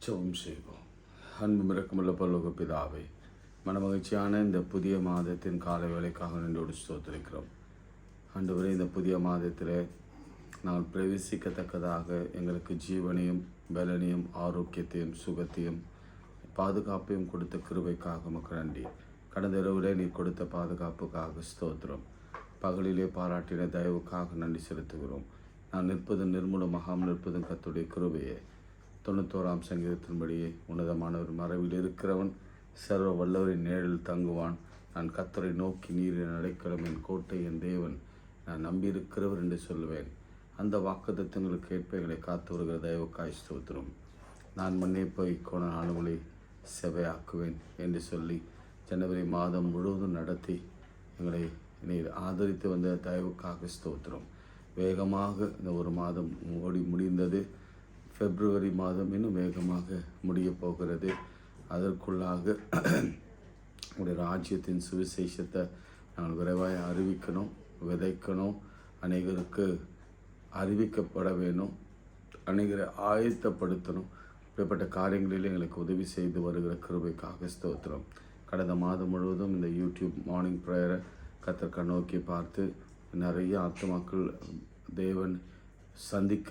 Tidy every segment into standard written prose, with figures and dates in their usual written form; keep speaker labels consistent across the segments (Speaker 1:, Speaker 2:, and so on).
Speaker 1: ஜெபம் செய்வோம். அன்பு இரக்கமுள்ள பரலோக பிதாவே, மனமகிழ்ச்சியான இந்த புதிய மாதத்தின் காலை வேளைக்காக நன்றோடு ஸ்தோத்திரிக்கிறோம். ஆண்டவரே, இந்த புதிய மாதத்தில் நாங்கள் பிரவேசிக்கத்தக்கதாக எங்களுக்கு ஜீவனையும் பலனையும் ஆரோக்கியத்தையும் சுகத்தையும் பாதுகாப்பையும் கொடுத்த கிருபைக்காக உமக்கு நன்றி. கடந்த இரவில் நீ கொடுத்த பாதுகாப்புக்காக ஸ்தோத்திரம். பகலிலே பாராட்டின தயவுக்காக நன்றி செலுத்துகிறோம். நான் நிற்பதும் நிர்மூலமாகாமல் நிற்பதும் கர்த்தருடைய கிருபையே. 91ஆம் சங்கீதத்தின்படியே உன்னதமானவர் மறைவில் இருக்கிறவன் சர்வ வல்லவரின் நிழலில் தங்குவான். நான் கர்த்தரை நோக்கி நீரின் அடைக்கலம், என் கோட்டை, என் தேவன், நான் நம்பியிருக்கிறவர் என்று சொல்லுவேன். அந்த வாக்குத்தத்தங்களுக்கு ஏற்ப எங்களை காத்து வருகிற தயவுக்காய் ஸ்தோத்திரம். நான் முன்னே போய் கோண நாளுகளை செவையாக்குவேன் என்று சொல்லி ஜனவரி மாதம் முழுவதும் நடத்தி எங்களை நீர் ஆதரித்து வந்த தயவுக்காக ஸ்தோத்திரம். வேகமாக இந்த ஒரு மாதம் முடிந்தது. பிப்ரவரி மாதம் இன்னும் வேகமாக முடிய போகிறது. அதற்குள்ளாக உடைய ராஜ்யத்தின் சுவிசேஷத்தை நாங்கள் விரைவாக அறிவிக்கணும், விதைக்கணும், அநேகருக்கு அறிவிக்கப்பட வேணும், அநேகரை ஆயத்தப்படுத்தணும். இப்படிப்பட்ட காரியங்களில் எங்களுக்கு உதவி செய்து வருகிற கிருபைக்காக ஸ்தோத்திரம். கடந்த மாதம் முழுவதும் இந்த யூடியூப் மார்னிங் ப்ரேயரை கர்த்தர் கண்ணோக்கி பார்த்து நிறைய ஆத்துமாக்கள் தேவன் சந்திக்க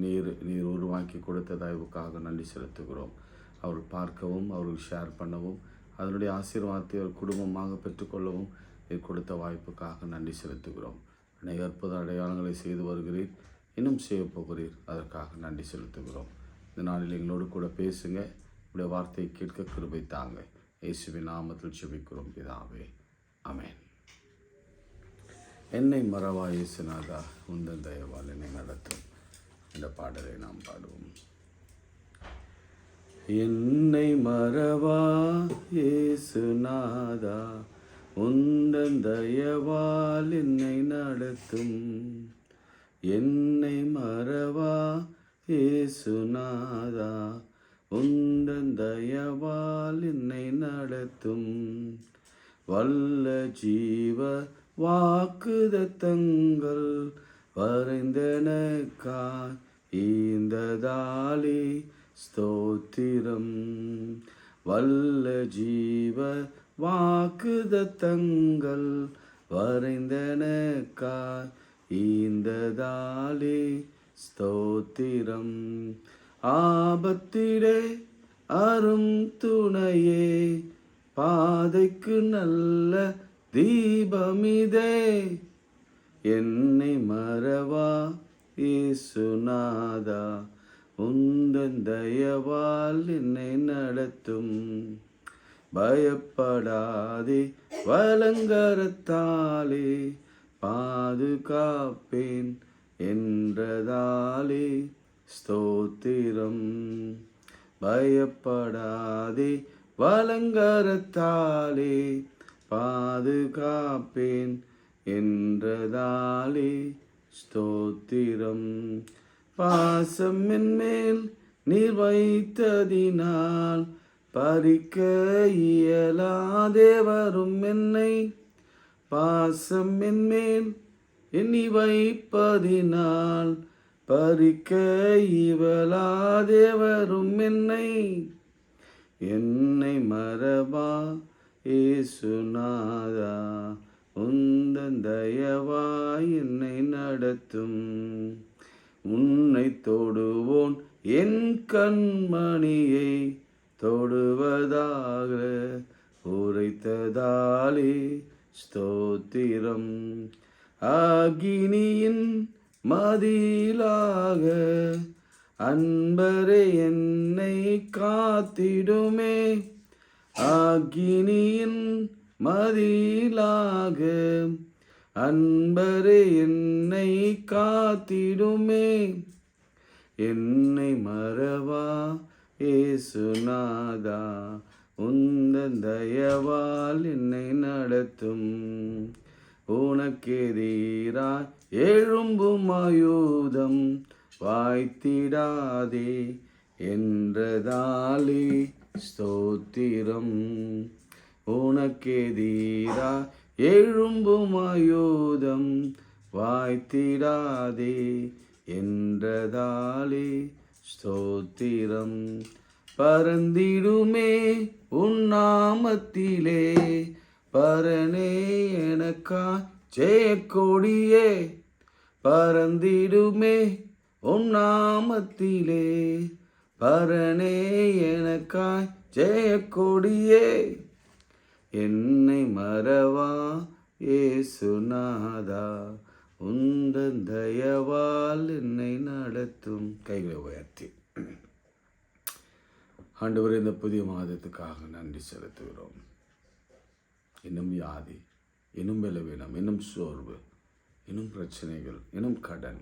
Speaker 1: நீர் உருவாக்கி கொடுத்த தயவுக்காக நன்றி செலுத்துகிறோம். அவர்கள் பார்க்கவும், அவர்கள் ஷேர் பண்ணவும், அதனுடைய ஆசீர்வாதத்தை அவர் குடும்பமாக பெற்றுக்கொள்ளவும் நீர் கொடுத்த வாய்ப்புக்காக நன்றி செலுத்துகிறோம். அநேக அற்புத அடையாளங்களை செய்து வருகிறீர், இன்னும் செய்ய போகிறீர். அதற்காக நன்றி செலுத்துகிறோம். இந்த நாளில் எங்களோடு கூட பேசுங்க. உடைய வார்த்தையை கேட்க கிருபை தாங்க. இயேசுவின் நாமத்தில் ஜெபிக்கிறோம் பிதாவே, ஆமென். என்னை மறவா இயேசுநாதா, உந்தன் தயவால் என்னை நடத்தும். இந்த பாடலை நாம் பாடுவோம். என்னை மறவா இயேசுநாதா, உந்தன் தயவால் என்னை நடத்தும். என்னை மறவா இயேசுநாதா, உந்தன் தயவால் என்னை நடத்தும். வல்ல ஜீவ வாக்குதத்தங்கள் வரைந்தனக்காய் ஈந்ததாலே ஸ்தோத்திரம். வல்ல ஜீவ வாக்குதத்தங்கள் வரைந்தனக்காய் ஈந்ததாலே ஸ்தோத்திரம். ஆபத்திலே அரும் துணையே, பாதைக்கு நல்ல தீபமிதே. என்னை மறவா இயேசுநாதா, உந்தன் தயவால் என்னை நடத்தும். பயப்படாதே, வலங்கரத்தாலே பாதுகாப்பேன் என்றதாலே ஸ்தோத்திரம். பயப்படாதே, வலங்கரத்தாலே பாதுகாப்பேன் என்றதாலே ஸ்தோத்திரம். பாசம் என்மேல் நீர் வைத்ததினால் பறிக்க இயலாதே வரும் என்னை. பாசம் என்மேல் எண்ணி வைப்பதினால் பறிக்க இயலாதே வரும் என்னை. என்னை மறவா இயேசுநாதா, உந்தன் தயவாய் என்னை நடத்தும். உன்னை தொடுவோன் என் கண்மணியை தொடுவதாக உரைத்ததாலே ஸ்தோத்திரம். அக்கினியின் மதிலாக அன்பரே என்னை காத்திடுமே. அக்கினியின் மதிலாக அன்பரே என்னை காத்திடுமே. என்னை மறவா இயேசுநாதா, உந்தன் தயவால் என்னை நடத்தும். உனக்கெதிராய் எழும்பும் ஆயுதம் வாய்த்திடாதே என்றதாலே ஸ்தோத்திரம். உனக்கெதிராய் எழும்பும் ஆயுதம் வாய்த்திடாதே என்றதாலே ஸ்தோத்திரம். பறந்திடுமே உன் நாமத்திலே, பரனே எனக்காய் ஜெயக்கொடியே, பறந்திடுமே உன் நாமத்திலே, பரனே எனக்காய் ஜெயக்கொடியே, என்னை மறவா இயேசுநாதா, உந்தன் தயவால் என்னை நடத்தும். கைகளை உயர்த்தி ஆண்டவரே, இந்த புதிய மாதத்துக்காக நன்றி செலுத்துகிறோம். இன்னும் வியாதி, இன்னும் பலவீனம், இன்னும் சோர்வு, இன்னும் பிரச்சனைகள், இன்னும் கடன்,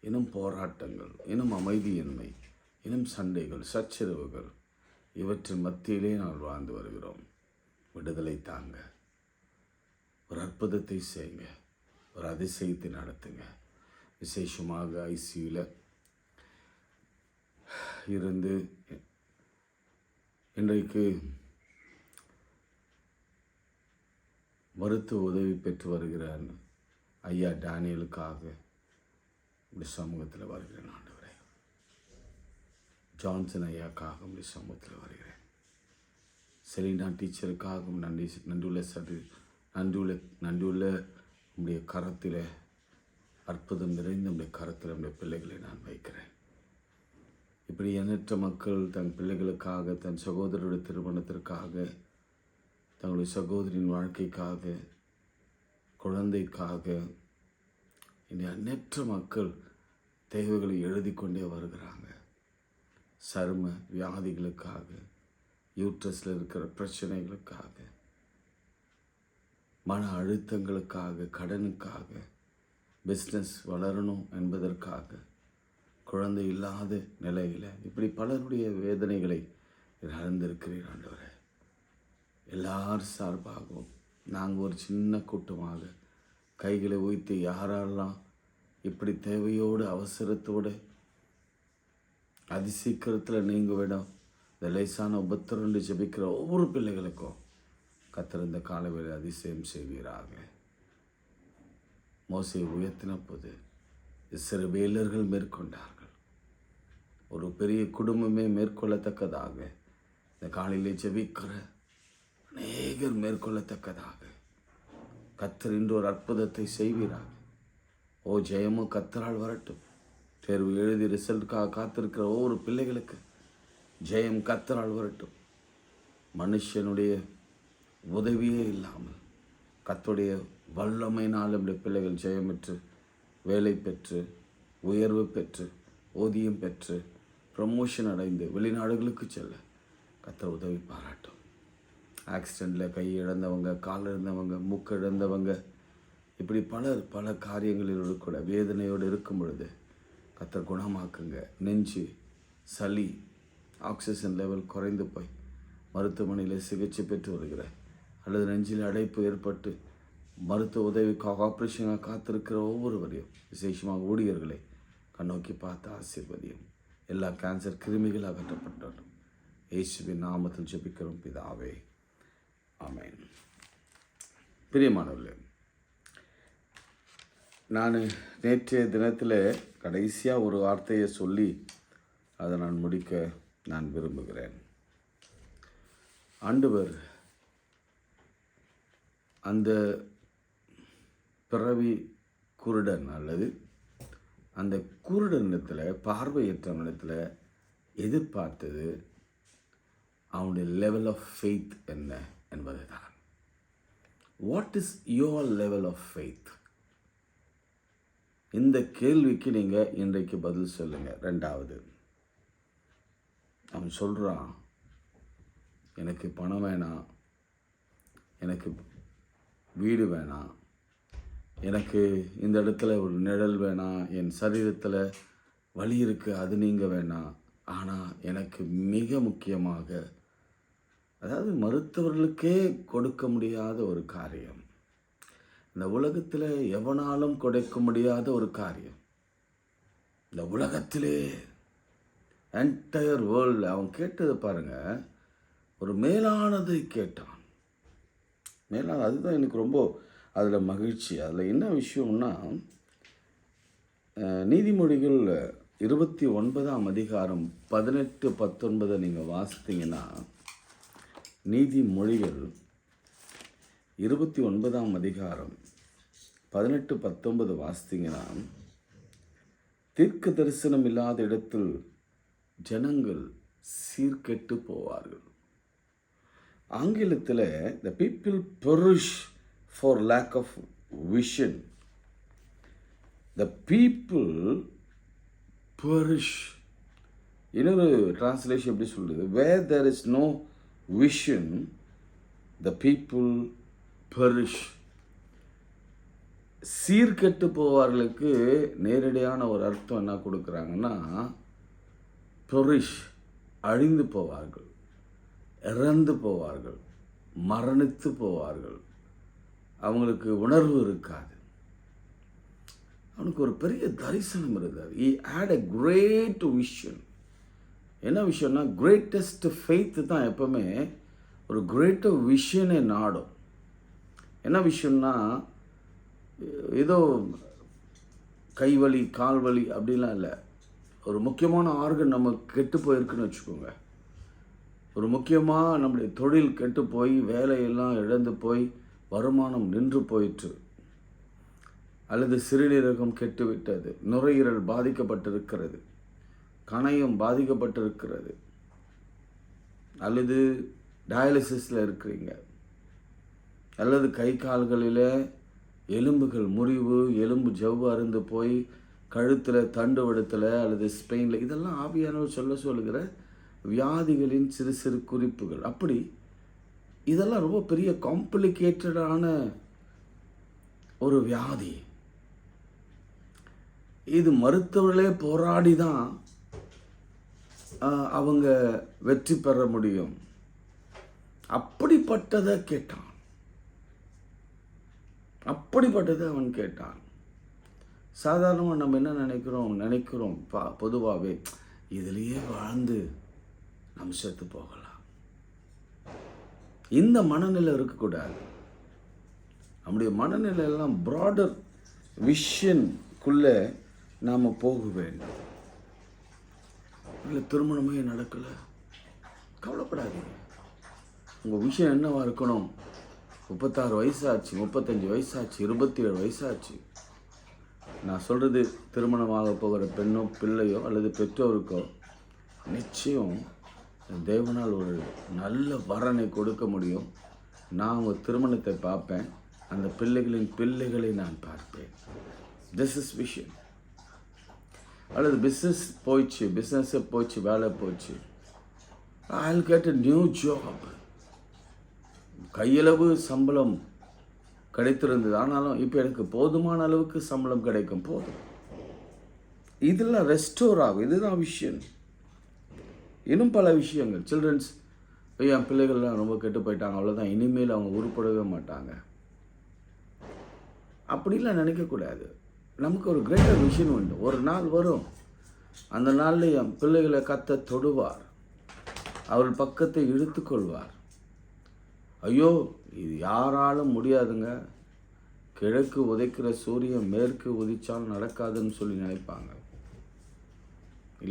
Speaker 1: இன்னும் போராட்டங்கள், இன்னும் அமைதியின்மை, இன்னும் சண்டைகள், சச்சரவுகள், இவற்றின் மத்தியிலே நாங்கள் வாழ்ந்து வருகிறோம். விடுதலை தாங்க, ஒரு அற்புதத்தை செய்யுங்க, ஒரு அதிசயத்தை நடத்துங்க. விசேஷமாக ஐசியூவில் இருந்து இன்றைக்கு மருத்துவ உதவி பெற்று வருகிறார் ஐயா டேனியலுக்காக இப்படி சமூகத்தில் வருகிறேன். ஆண்டவரே, ஜான்சன் ஐயாக்காக இப்படி சமூகத்தில் வருகிறேன். செலினா டீச்சருக்காகவும் நன்றியுள்ள உடைய கரத்தில், அற்புதம் நிறைந்த உடைய கரத்தில் உடைய பிள்ளைகளை நான் வைக்கிறேன். இப்படி எண்ணற்ற மக்கள் தன் பிள்ளைகளுக்காக, தன் சகோதரருடைய திருமணத்திற்காக, தங்களுடைய சகோதரின் வாழ்க்கைக்காக, குழந்தைக்காக, இனி எண்ணற்ற மக்கள் தேவைகளை எழுதி கொண்டே வருகிறாங்க. சரும வியாதிகளுக்காக, யூட்ரஸில் இருக்கிற பிரச்சனைகளுக்காக, மன அழுத்தங்களுக்காக, கடனுக்காக, பிஸ்னஸ் வளரணும் என்பதற்காக, குழந்தை இல்லாத நிலையில், இப்படி பலருடைய வேதனைகளை அறிந்திருக்கிறீர் ஆண்டவரே. எல்லார் சார்பாகவும் நாங்கள் ஒரு சின்ன கூட்டமாக கைகளை உயர்த்தி யாரெல்லாம் இப்படி தேவையோடு அவசரத்தோடு அதிசீக்கிரத்தில் நீங்கள் விட இந்த லேசான உபத்திரண்டு ஜெபிக்கிற ஒவ்வொரு பிள்ளைகளுக்கும் கர்த்தர் இந்த காலவேளை அதிசயம் செய்வீராக. மோசே உயர்த்தின போது இஸ்ரவேலர்கள் மேற்கொண்டார்கள். ஒரு பெரிய குடும்பமே மேற்கொள்ளத்தக்கதாக இந்த காலையிலே ஜெபிக்கிற அநேகர் மேற்கொள்ளத்தக்கதாக கர்த்தர் இன்று ஒரு அற்புதத்தை செய்வீராக. ஓ, ஜெயமும் கர்த்தரால் வரட்டும். தேர்வு எழுதி ரிசல்ட்டுக்காக காத்திருக்கிற ஒவ்வொரு பிள்ளைகளுக்கு ஜெயம் கர்த்தரால் வரட்டும். மனுஷனுடைய உதவியே இல்லாமல் கர்த்தருடைய வல்லமையினால் நம்முடைய பிள்ளைகள் ஜெயமெற்று, வேலை பெற்று, உயர்வு பெற்று, ஊதியம் பெற்று, ப்ரமோஷன் அடைந்து வெளிநாடுகளுக்கு செல்ல கர்த்தர் உதவி பாராட்டும். ஆக்சிடெண்ட்டில் கை இழந்தவங்க, கால் இழந்தவங்க, மூக்கு இழந்தவங்க, இப்படி பல காரியங்களில் கூட வேதனையோடு இருக்கும் பொழுது கர்த்தர் குணமாக்குங்க. நெஞ்சு சளி, ஆக்சிஜன் லெவல் குறைந்து போய் மருத்துவமனையில் சிகிச்சை பெற்று வருகிற, அல்லது நெஞ்சில் அடைப்பு ஏற்பட்டு மருத்துவ உதவிக்காக ஆப்ரேஷனாக காத்திருக்கிற ஒவ்வொருவரையும், விசேஷமாக ஊழியர்களை கண்ணோக்கி பார்த்து ஆசீர்வதியும். எல்லா கேன்சர் கிருமிகள் அகற்றப்பட்டாலும் இயேசுவின் நாமத்தில் ஜெபிக்கிறோம் பிதாவே, ஆமென். பிரியமானவர்களே, நான் நேற்றைய தினத்தில் கடைசியாக ஒரு வார்த்தையை சொல்லி அதை நான் முடிக்க நான் விரும்புகிறேன். ஆண்டவர் அந்த பிறவி குருடன் அல்லது அந்த குருடனிடத்தில், பார்வையற்றவனிடத்தில் எதிர்பார்த்தது அவனுடைய லெவல் ஆஃப் ஃபெய்த் என்ன என்பது தான். What is your level of faith? இந்த கேள்விக்கு நீங்கள் இன்றைக்கு பதில் சொல்லுங்கள். ரெண்டாவது, அவன் சொல்கிறான், எனக்கு பணம் வேணாம், எனக்கு வீடு வேணாம், எனக்கு இந்த இடத்துல ஒரு நிழல் வேணாம், என் சரீரத்தில் வலி இருக்குது அது நீங்கள் வேணாம், ஆனால் எனக்கு மிக முக்கியமாக, அதாவது மருத்துவர்களுக்கே கொடுக்க முடியாத ஒரு காரியம், இந்த உலகத்தில் எவனாலும் கொடுக்க முடியாத ஒரு காரியம், இந்த உலகத்திலே என்டையர் வேர்ல்டு, அவன் கேட்டது பாருங்கள், ஒரு மேலானதை கேட்டான். மேலான, அதுதான் எனக்கு ரொம்ப அதில் மகிழ்ச்சி. அதில் என்ன விஷயம்னா, நீதிமொழிகள் 29ஆம் அதிகாரம் 18, 19 நீங்கள் வாசித்தீங்கன்னா, நீதிமொழிகள் 29ஆம் அதிகாரம் 18, 19 வாசித்தீங்கன்னா, தீர்க்க தரிசனம் இல்லாத இடத்தில் ஜனங்கள் சீர்கெட்டு போவார்கள். ஆங்கிலத்தில் the people perish for lack of vision. The people perish. இன்னொரு டிரான்ஸ்லேஷன் எப்படி சொல்றது? Where there is no vision, the people perish. சீர்கெட்டு போவார்களுக்கு நேரடியான ஒரு அர்த்தம் என்ன கொடுக்குறாங்கன்னா, perish, அழிந்து போவார்கள், இறந்து போவார்கள், மரணித்து போவார்கள். அவங்களுக்கு உணர்வு இருக்காது. அவனுக்கு ஒரு பெரிய தரிசனம் இருந்தது. He had a great vision. என்ன விஷயம்னா, கிரேட்டஸ்ட் ஃபெய்த்து தான் எப்பவுமே ஒரு கிரேட்டர் விஷனை நாடும். என்ன விஷயம்னா, ஏதோ கைவலி கால்வலி அப்படிலாம் இல்லை. ஒரு முக்கியமான ஆர்கன் நம்ம கெட்டு போயிருக்குன்னு வச்சுக்கோங்க. ஒரு முக்கியமாக நம்முடைய தொழில் கெட்டு போய் வேலையெல்லாம் இழந்து போய் வருமானம் நின்று போயிற்று, அல்லது சிறுநீரகம் கெட்டு விட்டது, நுரையீரல் பாதிக்கப்பட்டிருக்கிறது, கணையம் பாதிக்கப்பட்டிருக்கிறது, அல்லது டயாலிசிஸில் இருக்கிறீங்க, அல்லது கை கால்களில் எலும்புகள் முறிவு, எலும்பு ஜவ்வு அருந்து போய் கழுத்தில் தண்டு வடத்தில் அல்லது ஸ்பெயினில், இதெல்லாம் ஆவியானவர் சொல்லுகிற வியாதிகளின் சிறு சிறு குறிப்புகள். அப்படி இதெல்லாம் ரொம்ப பெரிய காம்ப்ளிகேட்டடான ஒரு வியாதி. இது மருத்துவர்களே போராடி தான் அவங்க வெற்றி பெற முடியும். அப்படிப்பட்டதை கேட்டான், அப்படிப்பட்டதை அவன் கேட்டான். சாதாரணமாக நம்ம என்ன நினைக்கிறோம் பொதுவாகவே, இதிலேயே வாழ்ந்து நம்ம செத்து போகலாம். இந்த மனநிலை இருக்கக்கூடாது. நம்முடைய மனநிலையெல்லாம் ப்ராடர் விஷனுக்குள்ளே நாம் போக வேண்டும். இல்லை திருமணமே நடக்கலை, கவலைப்படாதீங்க. உங்கள் விஷயம் என்னவாக இருக்கணும்? 36 வயசாச்சு, 35 வயசாச்சு, 27 வயசாச்சு. நான் சொல்கிறது, திருமணமாக போகிற பெண்ணோ பிள்ளையோ அல்லது பெற்றோருக்கோ நிச்சயம் தேவனால் ஒரு நல்ல வரனை கொடுக்க முடியும். நான் உங்கள் திருமணத்தை பார்ப்பேன், அந்த பிள்ளைகளின் பிள்ளைகளை நான் பார்ப்பேன். This is vision. அல்லது பிஸ்னஸை போச்சு, வேலை போச்சு, I will get a new job. கையளவு சம்பளம் கிடைத்திருந்தது, ஆனாலும் இப்போ எனக்கு போதுமான அளவுக்கு சம்பளம் கிடைக்கும், போதும். இதெல்லாம் ரெஸ்டோர் ஆகும். இதுதான் விஷயம். இன்னும் பல விஷயங்கள். சில்ட்ரன்ஸ், என் பிள்ளைகள்லாம் ரொம்ப கெட்டு போயிட்டாங்க, அவ்வளோதான், இனிமேல் அவங்க உருப்படவே மாட்டாங்க, அப்படிலாம் நினைக்கக்கூடாது. நமக்கு ஒரு கிரேட்டர் விஷன் உண்டு. ஒரு நாள் வரும், அந்த நாளில் என் பிள்ளைகளை கர்த்தர் தொடுவார், அவள் பக்கத்தை இழுத்துக்கொள்வார். ஐயோ, இது யாராலும் முடியாதுங்க, கிழக்கு உதைக்கிற சூரியன் மேற்கு உதிச்சாலும் நடக்காதுன்னு சொல்லி நினைப்பாங்க.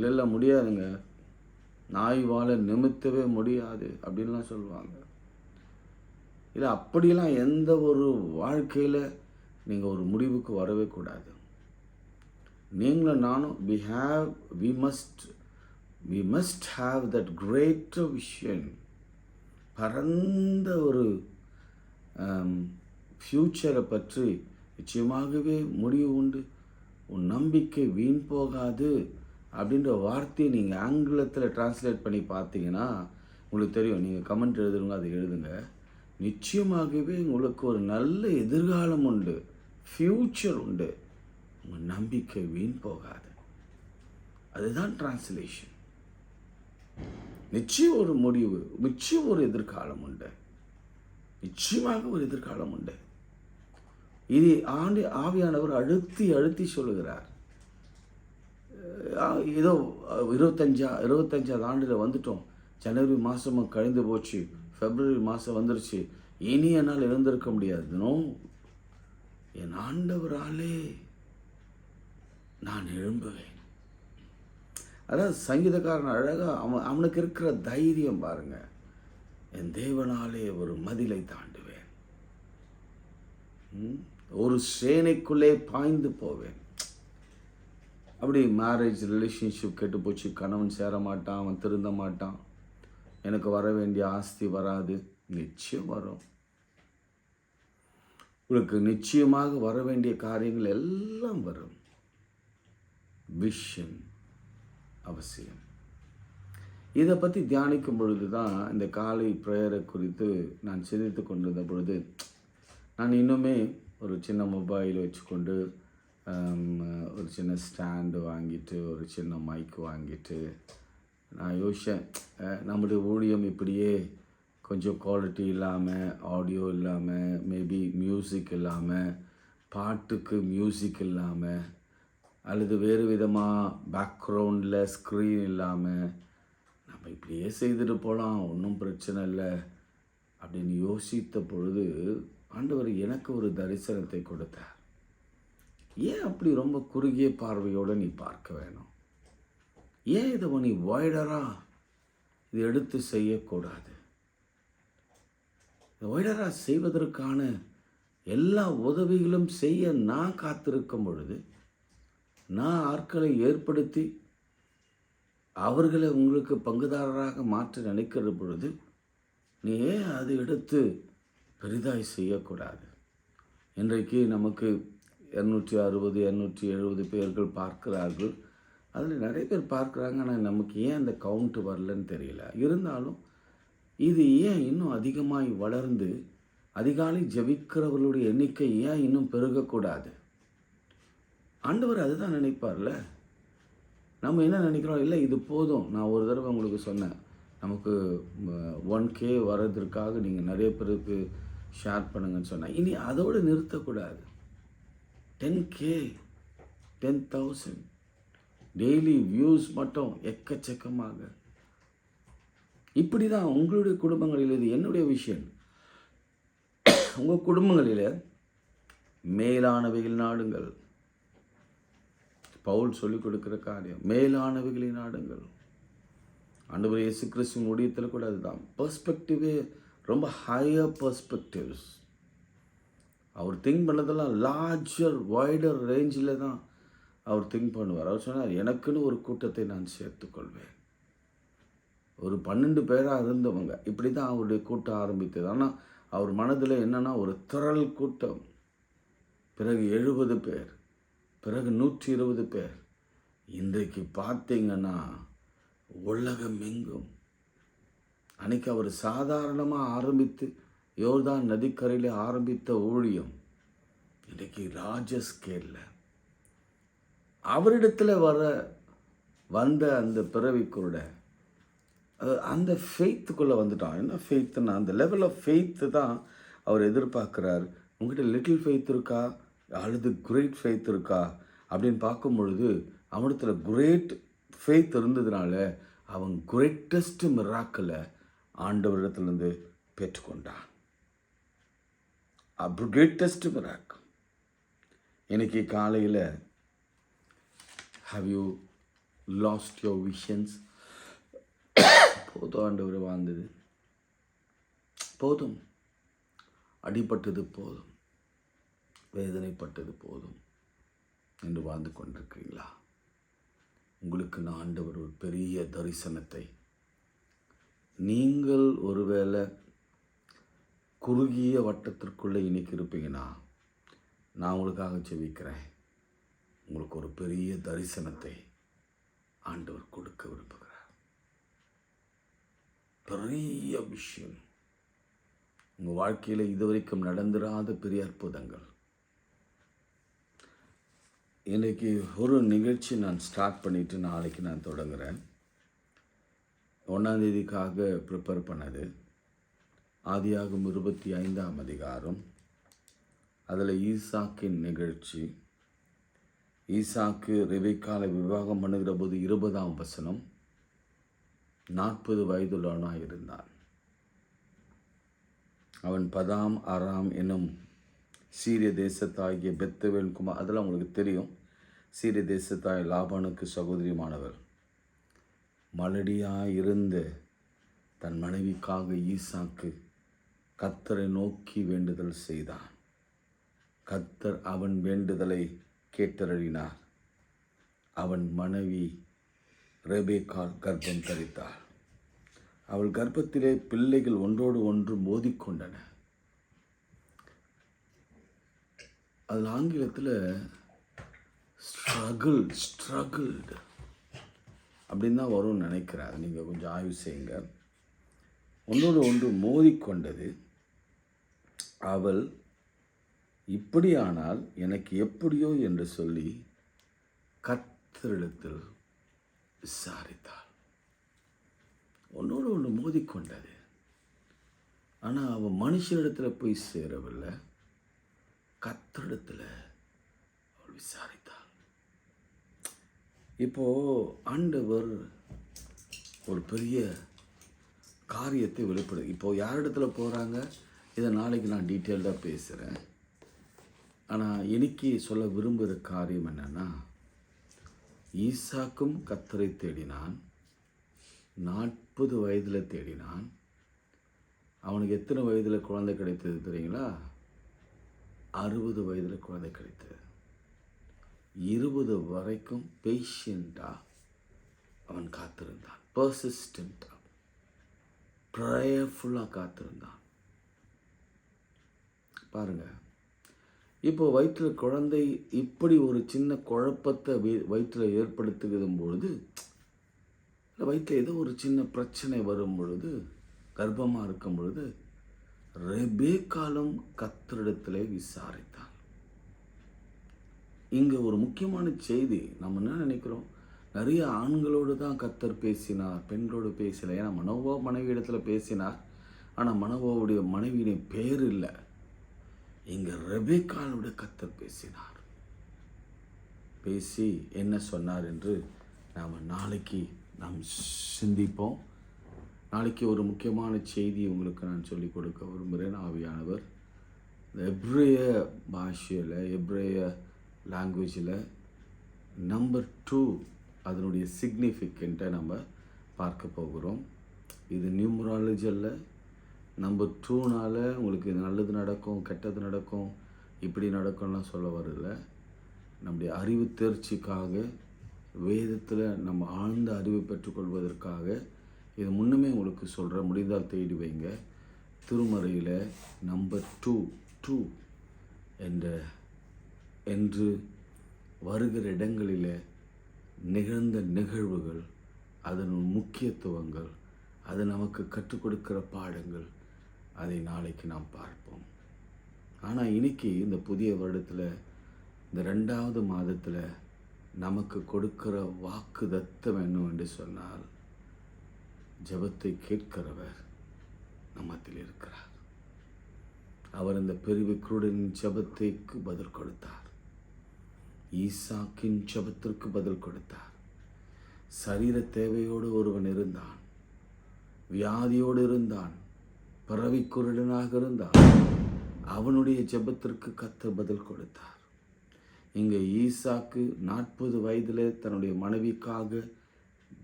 Speaker 1: இல்லை முடியாதுங்க, நாய் வாழை நிமித்தவே முடியாது அப்படின்லாம் சொல்லுவாங்க. இல்லை, அப்படிலாம் எந்த ஒரு வாழ்க்கையில் நீங்கள் ஒரு முடிவுக்கு வரவே கூடாது. நீங்களும் நானும் we must have that greater vision. பரந்த ஒரு ஃப்யூச்சரை பற்றி நிச்சயமாகவே முடிவு உண்டு. உன் நம்பிக்கை வீண் போகாது அப்படின்ற வார்த்தையை நீங்கள் ஆங்கிலத்தில் டிரான்ஸ்லேட் பண்ணி பார்த்தீங்கன்னா உங்களுக்கு தெரியும். நீங்கள் கமெண்ட் எழுதுறவங்க அதை எழுதுங்க. நிச்சயமாகவே உங்களுக்கு ஒரு நல்ல எதிர்காலம் உண்டு, ஃப்யூச்சர் உண்டு, உங்கள் நம்பிக்கை வீண் போகாது. அதுதான் டிரான்ஸ்லேஷன். நிச்சயம் ஒரு முடிவு, நிச்சயம் ஒரு எதிர்காலம் உண்டு, நிச்சயமாக ஒரு எதிர்காலம் உண்டு. இது ஆவியானவர் அழுத்தி சொல்லுகிறார். ஏதோ 25ஆவது ஆண்டில் வந்துட்டோம், ஜனவரி மாதமும் கழிந்து போச்சு, பிப்ரவரி மாதம் வந்துருச்சு, இனி என்னால் எழுந்திருக்க முடியாது. என் ஆண்டவராலே நான் எழும்புவேன். அதாவது சங்கீதக்காரன் அழகாக அவனுக்கு இருக்கிற தைரியம் பாருங்க. என் தேவனாலே ஒரு மதிலை தாண்டுவேன், ஒரு சேனைக்குள்ளே பாய்ந்து போவேன். அப்படி மேரேஜ் ரிலேஷன்ஷிப் கெட்டு போச்சு, கணவன் சேர மாட்டான், அவன் திருந்த மாட்டான், எனக்கு வர வேண்டிய ஆஸ்தி வராது. நிச்சயம் வரும். உங்களுக்கு நிச்சயமாக வர வேண்டிய காரியங்கள் எல்லாம் வரும். விஷன் அவசியம். இதை பற்றி தியானிக்கும் பொழுது தான் இந்த காலை ப்ரேயரை குறித்து நான் சிந்தித்து கொண்டிருந்த பொழுது, நான் இன்னுமே ஒரு சின்ன மொபைல் வச்சுக்கொண்டு ஒரு சின்ன ஸ்டாண்டு வாங்கிட்டு ஒரு சின்ன மைக் வாங்கிட்டு நான் யோசித்தேன், நம்முடைய ஊழியம் இப்படியே கொஞ்சம் குவாலிட்டி இல்லாமல், ஆடியோ இல்லாமல், மேபி மியூசிக் இல்லாமல், பாட்டுக்கு மியூசிக் இல்லாமல், அல்லது வேறு விதமாக பேக்ரவுண்டில் ஸ்க்ரீன் இல்லாமல் நம்ம இப்படியே செய்துட்டு போகலாம், ஒன்றும் பிரச்சனை இல்லை அப்படின்னு யோசித்த பொழுது ஆண்டவர் எனக்கு ஒரு தரிசனத்தை கொடுத்தார். ஏன் அப்படி ரொம்ப குறுகிய பார்வையோடு நீ பார்க்க வேணும்? ஏன் இதை நீ வைடராக இது எடுத்து செய்யக்கூடாது? வைடராக செய்வதற்கான எல்லா உதவிகளும் செய்ய நான் காத்திருக்கும் பொழுது, நான் ஆட்களை ஏற்படுத்தி அவர்களை உங்களுக்கு பங்குதாரராக மாற்ற நினைக்கிற பொழுது நீ ஏன் அதை எடுத்து பெரிதாய் செய்யக்கூடாது? இன்றைக்கு நமக்கு 260 270 பேர்கள் பார்க்கிறார்கள். அதில் நிறைய பேர் பார்க்குறாங்க, ஆனால் நமக்கு ஏன் அந்த கவுண்ட்டு வரலன்னு தெரியல. இருந்தாலும் இது ஏன் இன்னும் அதிகமாய் வளர்ந்து அதிகாலை ஜெபிக்கிறவர்களுடைய எண்ணிக்கை ஏன் இன்னும் பெருகக்கூடாது? ஆண்டவர் அதுதான் நினைப்பார்ல. நம்ம என்ன நினைக்கிறோம், இல்லை இது போதும். நான் ஒரு தடவை உங்களுக்கு சொன்னேன், நமக்கு 1K வர்றதற்காக நீங்கள் நிறைய பேருக்கு ஷேர் பண்ணுங்கன்னு சொன்னேன். இனி அதோடு நிறுத்தக்கூடாது. 10K 10,000 டெய்லி வியூஸ் மட்டும் எக்கச்சக்கமாக. இப்படி தான் உங்களுடைய குடும்பங்களில், இது என்னுடைய விஷயம், உங்கள் குடும்பங்களில் மேலானவைகள் நாடுங்கள். பவுல் சொல்லிக் கொடுக்குற காரியம், மேலானவைகளை நாடுங்கள். ஆண்டவர் இயேசு கிறிஸ்துவின் ஊழியத்தில் கூட அதுதான். பெர்ஸ்பெக்டிவே ரொம்ப ஹையர் பெர்ஸ்பெக்டிவ்ஸ். அவர் திங்க் பண்ணதெல்லாம் லார்ஜர் வைடர் ரேஞ்சில் தான் அவர் திங்க் பண்ணுவார். அவர் சொன்னார், எனக்குன்னு ஒரு கூட்டத்தை நான் சேர்த்துக்கொள்வேன். ஒரு 12 பேராக இருந்தவங்க, இப்படி தான் அவருடைய கூட்டம் ஆரம்பித்தது. ஆனால் அவர் மனதில் என்னென்னா ஒரு திரள் கூட்டம், பிறகு 70 பேர், பிறகு 120 பேர். இன்றைக்கு பார்த்தீங்கன்னா உலகம் எங்கும். அன்றைக்கி அவர் சாதாரணமாக ஆரம்பித்து யோர்தான் நதிக்கரையில் ஆரம்பித்த ஊழியம் இன்றைக்கி ராஜஸ்கேலில் அவரிடத்தில் வந்த அந்த பிறவிக்குள்ள அந்த ஃபெய்த்துக்குள்ளே வந்துட்டான். என்ன ஃபெய்த்துன்னா, அந்த லெவல் ஆஃப் ஃபெய்த்து தான் அவர் எதிர்பார்க்குறார். உங்கள்கிட்ட லிட்டில் ஃபெய்த் இருக்கா அல்லது கிரேட் ஃபெய்த் இருக்கா அப்படின்னு பார்க்கும் பொழுது, அவனிடத்தில் கிரேட் ஃபெய்த் இருந்ததுனால அவன் கிரேட்டஸ்ட் மிராக்கிளை ஆண்டவரிடத்துலேருந்து பெற்றுக்கொண்டான். Greatest miracle. இன்னைக்கு காலையில் how you lost your visions? போதும் ஆண்டவர், வாழ்ந்தது போதும், அடிபட்டது போதும், வேதனைப்பட்டது போதும் என்று வாழ்ந்து கொண்டிருக்கிறீங்களா? உங்களுக்கு நான் ஆண்டவர் ஒரு பெரிய தரிசனத்தை, நீங்கள் ஒருவேளை குறுகிய வட்டத்திற்குள்ளே இன்னைக்கு இருப்பீங்கன்னா, நான் உங்களுக்காக ஜெபிக்கிறேன். உங்களுக்கு ஒரு பெரிய தரிசனத்தை ஆண்டவர் கொடுக்க விரும்புகிறார். பெரிய விஷயம், உங்கள் வாழ்க்கையில் இதுவரைக்கும் நடந்திராத பெரிய அற்புதங்கள். இன்றைக்கி ஒரு நிகழ்ச்சி நான் ஸ்டார்ட் பண்ணிவிட்டு நாளைக்கு நான் தொடங்குகிறேன். 1ஆம் தேதிக்காக ப்ரிப்பேர் பண்ணது ஆதியாகமம் 25ஆம் அதிகாரம். அதில் ஈசாக்கின் நிகழ்ச்சி. ஈசாக்கு ரெபெக்காளை விவாகம் பண்ணுகிற போது 20ஆம் வசனம், 40 வயதுள்ளவனாக இருந்தான். அவன் பதாம் ஆராம் என்னும் சீரிய தேசத்தாகிய பெத்துவேல் குமார், அதெல்லாம் உங்களுக்கு தெரியும். சீரிய தேசத்தாய் லாபானுக்கு சகோதரிமானவர். மலடியாயிருந்த தன் மனைவிக்காக ஈசாக்கு கர்த்தரை நோக்கி வேண்டுதல் செய்தான். கர்த்தர் அவன் வேண்டுதலை கேட்டருளினார். அவன் மனைவி ரெபேக்காள் கர்ப்பம் தரித்தாள். அவள் கர்ப்பத்திலே பிள்ளைகள் ஒன்றோடு ஒன்று மோதிக்கொண்டன. அதில் ஆங்கிலத்தில் ஸ்ட்ரகிள்டு அப்படின்னு தான் வரும்னு நினைக்கிறேன். அதை நீங்கள் கொஞ்சம் ஆய்வு செய்யுங்க. ஒன்றோடு ஒன்று மோதிக்கொண்டது. அவள் இப்படியானால் எனக்கு எப்படியோ என்று சொல்லி கர்த்தரிடத்தில் விசாரித்தாள். ஒன்றோடு ஒன்று மோதிக்கொண்டது. ஆனால் அவள் மனுஷனிடத்தில் போய் சேரவில்லை, கர்த்தரிடத்தில் அவள் விசாரித்தாள். இப்போது ஆண்டவர் ஒரு பெரிய காரியத்தை வெளிப்படு. இப்போது யாரிடத்துல போகிறாங்க, இதை நாளைக்கு நான் டீட்டெயில்டாக பேசுகிறேன். ஆனால் இன்னைக்கு சொல்ல விரும்புகிற காரியம் என்னென்னா, ஈசாக்கும் கர்த்தரை தேடினான். 40 வயதில் தேடினான். அவனுக்கு எத்தனை வயதில் குழந்தை கிடைத்தது தெரியுங்களா? 60 வயதில் குழந்தை கிடைத்தது. 20 வரைக்கும் பேஷியண்டாக அவன் காத்திருந்தான். பர்சிஸ்டண்ட்டாக, ப்ரேயர்ஃபுல்லாக காத்திருந்தான். பாருங்கள், இப்போ வயிற்றில் குழந்தை இப்படி ஒரு சின்ன குழப்பத்தை வயிற்றில் ஏற்படுத்துகிற பொழுது, வயிற்றில் ஏதோ ஒரு சின்ன பிரச்சனை வரும் பொழுது, கர்ப்பமாக இருக்கும் பொழுது ரெபேக்காளும் கர்த்தரிடத்திலே விசாரித்தாள். இங்கே ஒரு முக்கியமான செய்தி. நம்ம என்ன நினைக்கிறோம், நிறைய ஆண்களோடு தான் கர்த்தர் பேசினார், பெண்களோடு பேசலை. ஏன்னா மனோவா மனைவி இடத்துல பேசினார், ஆனால் மனோவாவுடைய மனைவியுடைய பேர் இல்லை. இங்கே ரெபேக்காளோட கர்த்தர் பேசினார். பேசி என்ன சொன்னார் என்று நாளைக்கு நாம் சிந்திப்போம். நாளைக்கு ஒரு முக்கியமான செய்தி உங்களுக்கு நான் சொல்லிக் கொடுக்க விரும்புகிறேன். ஆவியானவர் எப்ரேய பாஷையில், எப்ரேய லாங்குவேஜில் நம்பர் 2 அதனுடைய சிக்னிஃபிகண்ட்டை நம்ம பார்க்க போகிறோம். இது நியூமராலஜி அல்ல. நம்பர் 2னால உங்களுக்கு நல்லது நடக்கும், கெட்டது நடக்கும், இப்படி நடக்கும்லாம் சொல்ல வரல. நம்முடைய அறிவு தேர்ச்சிக்காக, வேதத்தில் நம்ம ஆழ்ந்த அறிவை பெற்றுக்கொள்வதற்காக இது முன்னமே உங்களுக்கு சொல்கிற, முடிந்தால் தேடி வைங்க. திருமறையில் நம்பர் 2 என்று வருகிற இடங்களில் நிகழ்ந்த நிகழ்வுகள், அதன் முக்கியத்துவங்கள், அது நமக்கு கற்றுக் கொடுக்கிற பாடங்கள், அதை நாளைக்கு நாம் பார்ப்போம். ஆனால் இன்னைக்கு இந்த புதிய வருடத்தில், இந்த 2வது மாதத்தில் நமக்கு கொடுக்கிற வாக்கு தத்தம் என்னவென்று சொன்னால், ஜெபத்தை கேட்கிறவர் நம்மத்தில் இருக்கிறார். அவர் இந்த பெரிய குருடனின் ஜெபத்திற்கு பதில் கொடுத்தார். ஈசாக்கின் ஜெபத்திற்கு பதில் கொடுத்தார். சரீர தேவையோடு ஒருவன் இருந்தான், வியாதியோடு இருந்தான், பிறவி குருடனாக இருந்தான். அவனுடைய ஜெபத்திற்கு கர்த்தர் பதில் கொடுத்தார். இங்கே ஈசாக்கு 40 வயதில் தன்னுடைய மனைவிக்காக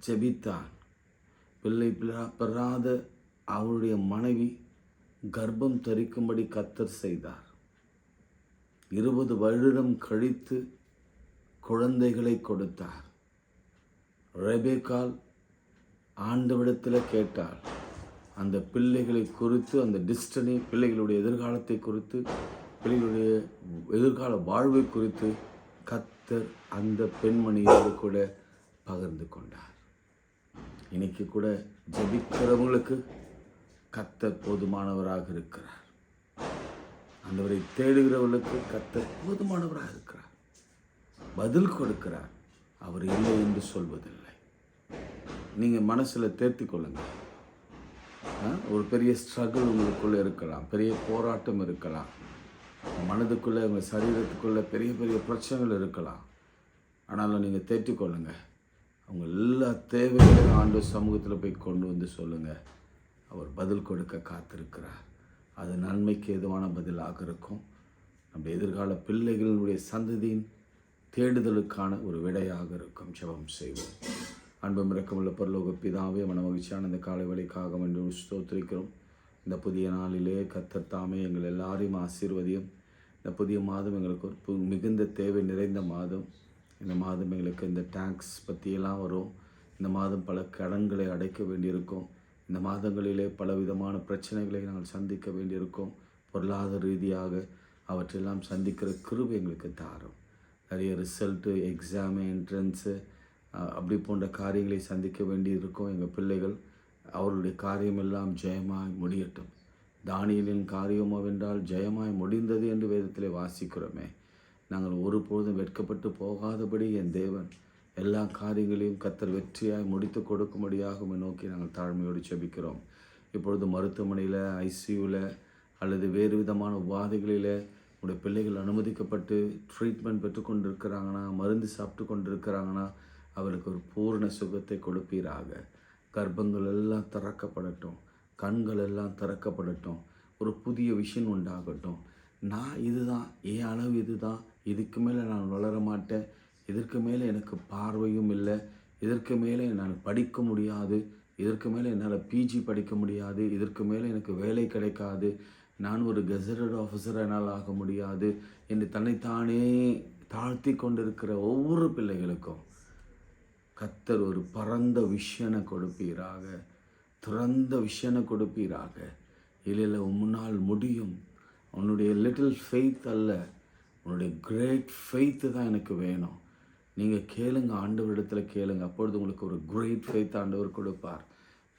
Speaker 1: ஜெபித்தான். பிள்ளை பெறாத அவருடைய மனைவி கர்ப்பம் தரிக்கும்படி கர்த்தர் செய்தார். 20 வருடம் கழித்து குழந்தைகளை கொடுத்தார். ரெபேக்காள் ஆண்டவரிடத்தில் கேட்டாள். அந்த பிள்ளைகளை குறித்து, அந்த டிஸ்டனி, பிள்ளைகளுடைய எதிர்காலத்தை குறித்து, பிள்ளைகளுடைய எதிர்கால வாழ்வை குறித்து கர்த்தர் அந்த பெண்மணியோடு கூட பகிர்ந்து கொண்டார். இன்னைக்கு கூட ஜெபிக்கிறவங்களுக்கு கர்த்தர் போதுமானவராக இருக்கிறார். ஆண்டவரை தேடுகிறவர்களுக்கு கர்த்தர் போதுமானவராக இருக்கிறார். பதில் கொடுக்கிறார். அவர் இல்லை என்று சொல்வதில்லை. நீங்கள் மனசில் தேர்த்தி கொள்ளுங்கள். ஒரு பெரிய ஸ்ட்ரகிள் உங்களுக்குள்ளே இருக்கலாம், பெரிய போராட்டம் இருக்கலாம், மனதுக்குள்ளே, உங்கள் சரீரத்துக்குள்ளே பெரிய பெரிய பிரச்சனைகள் இருக்கலாம். ஆனாலும் நீங்கள் தேற்றிக்கொள்ளுங்கள். அவங்க எல்லா தேவைகளையும் ஆண்டவர் சமூகத்தில் போய் கொண்டு வந்து சொல்லுங்கள். அவர் பதில் கொடுக்க காத்திருக்கிறார். அது நன்மைக்கு எதுவான பதிலாக இருக்கும். நம்முடைய எதிர்கால பிள்ளைகளுடைய சந்ததியின் தேடுதலுக்கான ஒரு விடையாக இருக்கும். ஜெபம் செய்வோம். அன்பும் இரக்கமுள்ள பரலோக பிதாவே, மனமகிழ்ச்சியான இந்த காலை வேளைக்காக என்று ஸ்தோத்திரிக்கிறோம். இந்த புதிய நாளிலே கர்த்தர் தாமே எங்கள் எல்லாரையும் ஆசீர்வதியும். இந்த புதிய மாதம் எங்களுக்கு ஒரு மிகுந்த தேவை நிறைந்த மாதம். இந்த மாதம் எங்களுக்கு இந்த டேக்ஸ் பற்றியெல்லாம் வரும். இந்த மாதம் பல கடன்களை அடைக்க வேண்டியிருக்கும். இந்த மாதங்களிலே பல விதமான பிரச்சனைகளை நாங்கள் சந்திக்க வேண்டியிருக்கும். பொருளாதார ரீதியாக அவற்றெல்லாம் சந்திக்கிற கிருபை எங்களுக்கு தாரும். நிறைய ரிசல்ட்டு, எக்ஸாமு, என்ட்ரன்ஸு அப்படி போன்ற காரியங்களை சந்திக்க வேண்டியிருக்கும். எங்கள் பிள்ளைகள் அவருடைய காரியமெல்லாம் ஜெயமாய் முடியட்டும். தானியேலின் காரியமோவென்றால் ஜெயமாய் முடிந்தது என்று வேதத்திலே வாசிக்கிறோமே. நாங்கள் ஒருபோதும் வெட்கப்பட்டு போகாதபடி என் தேவன் எல்லா காரியங்களையும் கர்த்தர் வெற்றியாய் முடித்து கொடுக்கும்படியாக நோக்கி நாங்கள் தாழ்மையோடு செபிக்கிறோம். இப்பொழுது மருத்துவமனையில், ஐசியூவில் அல்லது வேறு விதமான உபாதைகளில் உடைய பிள்ளைகள் அனுமதிக்கப்பட்டு ட்ரீட்மெண்ட் பெற்றுக்கொண்டிருக்கிறாங்கன்னா, மருந்து சாப்பிட்டு கொண்டிருக்கிறாங்கன்னா, அவருக்கு ஒரு பூரண சுகத்தை கொடுப்பீராக. கர்ப்பங்கள் எல்லாம் திறக்கப்படட்டும், கண்கள் எல்லாம் திறக்கப்படட்டும், ஒரு புதிய விஷன் உண்டாகட்டும். நான் இதுதான், என் அளவு இதுதான், இதுக்கு மேலே நான் வளர மாட்டேன், இதற்கு மேலே எனக்கு பார்வையும் இல்லை, இதற்கு மேலே நான் படிக்க முடியாது, இதற்கு மேலே என்னால் பிஜி படிக்க முடியாது, இதற்கு மேலே எனக்கு வேலை கிடைக்காது, நான் ஒரு கெசட்டட் ஆஃபீஸர் என்னால் ஆக முடியாது என்று தன்னைத்தானே தாழ்த்தி கொண்டிருக்கிற ஒவ்வொரு பிள்ளைகளுக்கும் கர்த்தர் ஒரு பரந்த விஷனை கொடுப்பீராக, திறந்த விஷனை கொடுப்பீராக. இல்லை முன்னால் முடியும். உன்னுடைய லிட்டில் ஃபெய்த் அல்ல, உன்னுடைய கிரேட் ஃபெய்த்து தான் எனக்கு வேணும். நீங்கள் கேளுங்க, ஆண்டவரிடத்தில் கேளுங்க. அப்பொழுது உங்களுக்கு ஒரு கிரேட் ஃபெய்த் ஆண்டவர் கொடுப்பார்.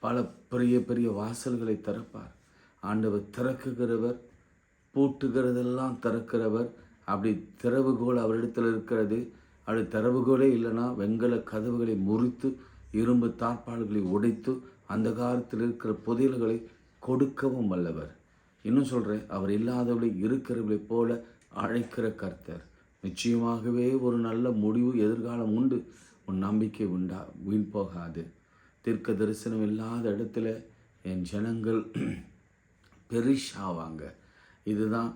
Speaker 1: பல பெரிய பெரிய வாசல்களை திறப்பார். ஆண்டவர் திறக்குகிறவர், பூட்டுகிறதெல்லாம் திறக்கிறவர். அப்படி திறவுகோல் அவரிடத்தில் இருக்கிறது. அப்படி திறவுகோலே இல்லைன்னா வெண்கல கதவுகளை முறித்து இரும்பு தாழ்பால்களை உடைத்து அந்த காலத்தில் இருக்கிற புதையல்களை கொடுக்கவும் வல்லவர். இன்னும் சொல்கிறேன், அவர் இல்லாதவளை இருக்கிறவளை போல அழைக்கிற கர்த்தர். நிச்சயமாகவே ஒரு நல்ல முடிவு எதிர்காலம் உண்டு. உன் நம்பிக்கை வீண் போகாது. தீர்க்க தரிசனம் இல்லாத இடத்துல என் ஜனங்கள் பெரிஷ் ஆவாங்க. இதுதான்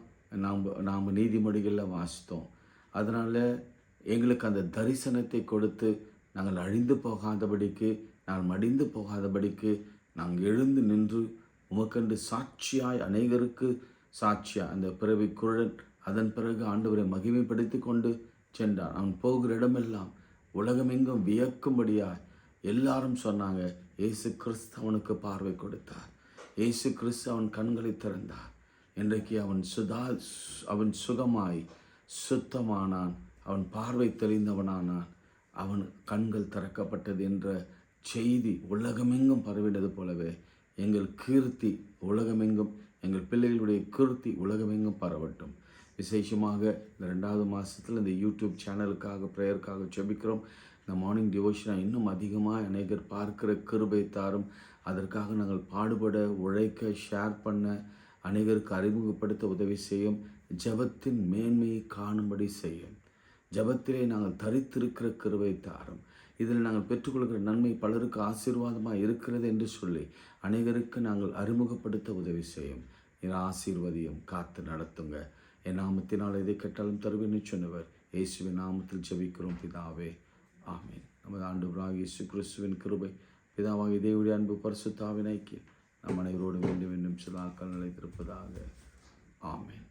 Speaker 1: நாம் நீதிமொழிகளில் வாசித்தோம். அதனால் எங்களுக்கு அந்த தரிசனத்தை கொடுத்து நாங்கள் அழிந்து போகாதபடிக்கு, நாங்கள் மடிந்து போகாதபடிக்கு நாங்கள் எழுந்து நின்று உமக்கண்டு சாட்சியாய், அநேகருக்கு சாட்சியாய் அந்த பிறவி குருடன் அதன் பிறகு ஆண்டவரை மகிமைப்படுத்தி கொண்டு சென்றான். அவன் போகிற இடமெல்லாம் உலகமெங்கும் வியக்கும்படியாய் எல்லாரும் சொன்னாங்க, இயேசு கிறிஸ்து அவனுக்கு பார்வை கொடுத்தார், இயேசு கிறிஸ்து அவன் கண்களை திறந்தார். இன்றைக்கு அவன் சுகமாய் சுத்தமானான், அவன் பார்வை தெளிந்தவனானான், அவன் கண்கள் திறக்கப்பட்டது என்ற செய்தி உலகமெங்கும் பரவினது போலவே எங்கள் கீர்த்தி உலகமெங்கும், எங்கள் பிள்ளைகளுடைய கீர்த்தி உலகமெங்கும் பரவட்டும். விசேஷமாக இந்த 2வது மாதத்தில் இந்த யூடியூப் சேனலுக்காக, ப்ரேயருக்காக ஜெபிக்கிறோம். இந்த மார்னிங் டிவோஷனை இன்னும் அதிகமாக அநேகர் பார்க்கிற கிருபை தாரும். அதற்காக நாங்கள் பாடுபட, உழைக்க, ஷேர் பண்ண, அநேகருக்கு அறிமுகப்படுத்த உதவி செய்யும். ஜெபத்தின் மேன்மையை காணும்படி செய்யும். ஜெபத்திலே நாங்கள் தரித்திருக்கிற கிருபை தாரும். இதில் நாங்கள் பெற்றுக்கொள்கிற நன்மை பலருக்கு ஆசீர்வாதமாக இருக்கிறது என்று சொல்லி அநேகருக்கு நாங்கள் அறிமுகப்படுத்த உதவி செய்யும். என் ஆசீர்வதியும் காத்து நடத்துங்க. என் நாமத்தினால் எதை கேட்டாலும் தருவேன்னு சொன்னவர். இயேசுவின் நாமத்தில் ஜெபிக்கிறோம் பிதாவே, ஆமீன். நமது ஆண்டவராகிய இயேசு கிறிஸ்துவின் கிருபை, பிதாவாகிய தேவனுடைய அன்பு, பரிசுத்த ஆவியின் ஐக்கியம் நம் அனைவரோடு மீண்டும் சில நாட்கள் நிலைத்திருப்பதாக. ஆமீன்.